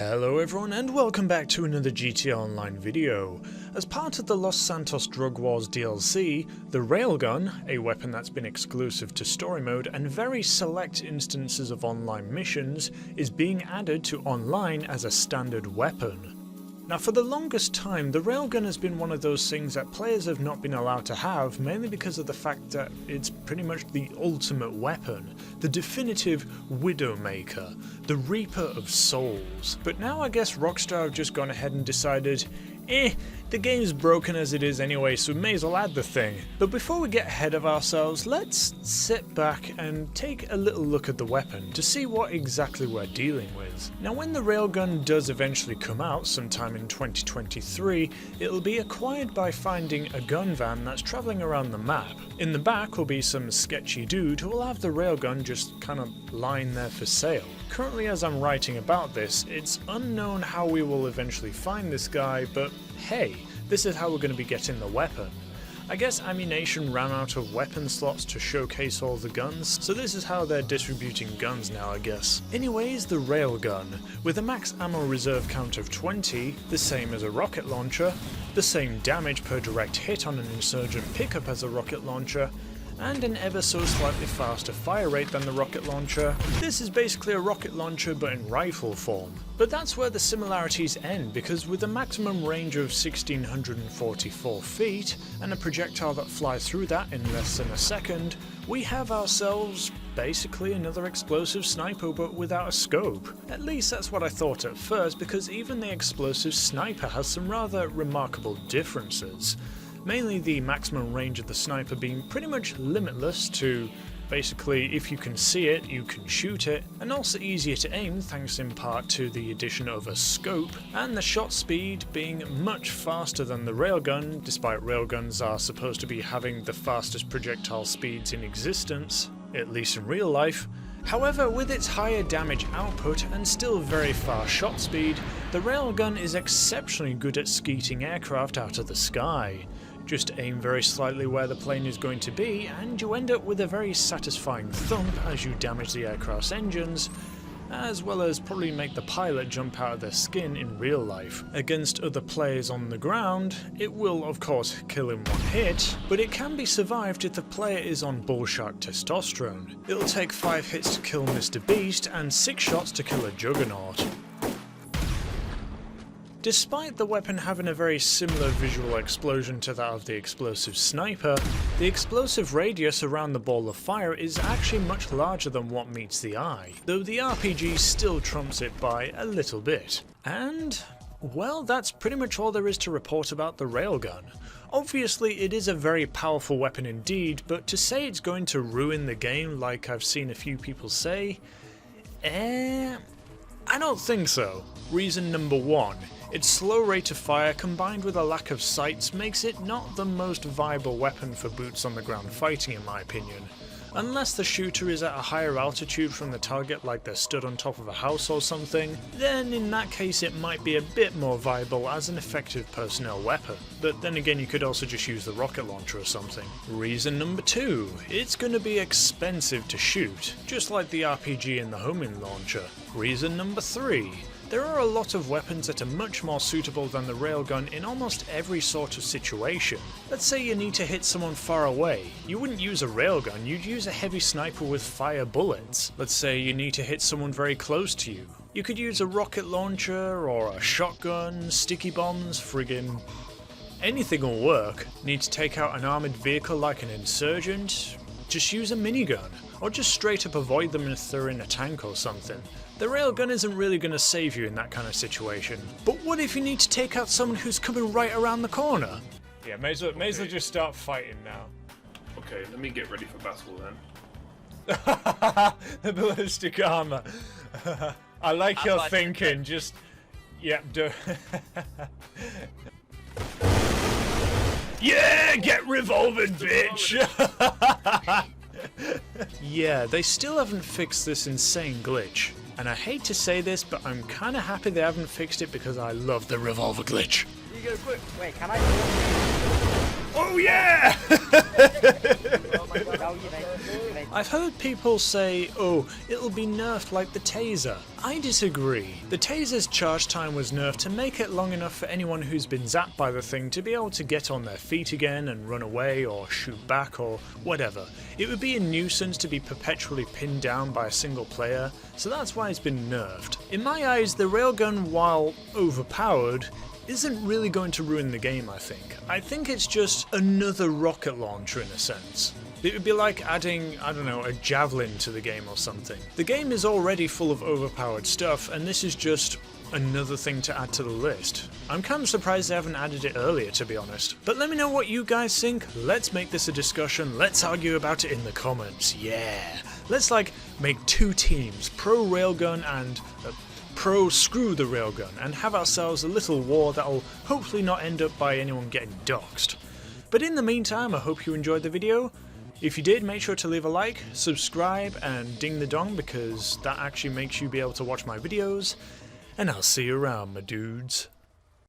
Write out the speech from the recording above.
Hello everyone and welcome back to another GTA Online video. As part of the Los Santos Drug Wars DLC, the Railgun, a weapon that's been exclusive to story mode and very select instances of online missions, is being added to online as a standard weapon. Now for the longest time, the Railgun has been one of those things that players have not been allowed to have, mainly because of the fact that it's pretty much the ultimate weapon, the definitive Widowmaker, the Reaper of Souls. But now I guess Rockstar have just gone ahead and decided, the game's broken as it is anyway, so we may as well add the thing. But before we get ahead of ourselves, let's sit back and take a little look at the weapon to see what exactly we're dealing with. Now when the Railgun does eventually come out sometime in 2023, it'll be acquired by finding a gun van that's travelling around the map. In the back will be some sketchy dude who will have the Railgun just kind of lying there for sale. Currently, as I'm writing about this, it's unknown how we will eventually find this guy, but hey, this is how we're going to be getting the weapon. I guess Ammunition ran out of weapon slots to showcase all the guns, so this is how they're distributing guns now, I guess. Anyways, the Railgun, with a max ammo reserve count of 20, the same as a rocket launcher, the same damage per direct hit on an insurgent pickup as a rocket launcher, and an ever so slightly faster fire rate than the rocket launcher. This is basically a rocket launcher but in rifle form. But that's where the similarities end, because with a maximum range of 1644 feet and a projectile that flies through that in less than a second, we have ourselves basically another explosive sniper but without a scope. At least that's what I thought at first, because even the explosive sniper has some rather remarkable differences. Mainly the maximum range of the sniper being pretty much limitless to basically if you can see it, you can shoot it, and also easier to aim thanks in part to the addition of a scope, and the shot speed being much faster than the Railgun, despite Railguns are supposed to be having the fastest projectile speeds in existence, at least in real life. However, with its higher damage output and still very fast shot speed, the Railgun is exceptionally good at skeeting aircraft out of the sky. Just aim very slightly where the plane is going to be and you end up with a very satisfying thump as you damage the aircraft's engines, as well as probably make the pilot jump out of their skin in real life. Against other players on the ground, it will of course kill in one hit, but it can be survived if the player is on bullshark testosterone. It'll take 5 hits to kill Mr. Beast and 6 shots to kill a Juggernaut. Despite the weapon having a very similar visual explosion to that of the explosive sniper, the explosive radius around the ball of fire is actually much larger than what meets the eye, though the RPG still trumps it by a little bit. And, well, that's pretty much all there is to report about the Railgun. Obviously it is a very powerful weapon indeed, but to say it's going to ruin the game like I've seen a few people say, I don't think so. Reason number 1. Its slow rate of fire combined with a lack of sights makes it not the most viable weapon for boots on the ground fighting in my opinion. Unless the shooter is at a higher altitude from the target, like they're stood on top of a house or something, then in that case it might be a bit more viable as an effective personnel weapon. But then again, you could also just use the rocket launcher or something. Reason number 2. It's going to be expensive to shoot, just like the RPG and the homing launcher. Reason number 3. There are a lot of weapons that are much more suitable than the Railgun in almost every sort of situation. Let's say you need to hit someone far away. You wouldn't use a Railgun, you'd use a heavy sniper with fire bullets. Let's say you need to hit someone very close to you. You could use a rocket launcher or a shotgun, sticky bombs, friggin' anything will work. Need to take out an armoured vehicle like an insurgent? Just use a minigun, or just straight up avoid them if they're in a tank or something. The Railgun isn't really going to save you in that kind of situation. But what if you need to take out someone who's coming right around the corner? Yeah, may as well just start fighting now. Okay, let me get ready for battle then. The ballistic armor. I like your thinking, just... Yep, do... Yeah, get revolvered, bitch! Yeah, they still haven't fixed this insane glitch. And I hate to say this, but I'm kinda happy they haven't fixed it because I love the revolver glitch. You go quick. Wait, can I? Oh yeah! Oh my God. I've heard people say, oh, it'll be nerfed like the taser. I disagree. The taser's charge time was nerfed to make it long enough for anyone who's been zapped by the thing to be able to get on their feet again and run away or shoot back or whatever. It would be a nuisance to be perpetually pinned down by a single player, so that's why it's been nerfed. In my eyes, the railgun, while overpowered, isn't really going to ruin the game, I think. I think it's just another rocket launcher in a sense. It would be like adding, I don't know, a javelin to the game or something. The game is already full of overpowered stuff, and this is just another thing to add to the list. I'm kind of surprised they haven't added it earlier, to be honest. But let me know what you guys think. Let's make this a discussion. Let's argue about it in the comments. Yeah. Let's make two teams, pro railgun and pro screw the railgun, and have ourselves a little war that'll hopefully not end up by anyone getting doxxed. But in the meantime, I hope you enjoyed the video. If you did, make sure to leave a like, subscribe, and ding the dong, because that actually makes you be able to watch my videos. And I'll see you around, my dudes.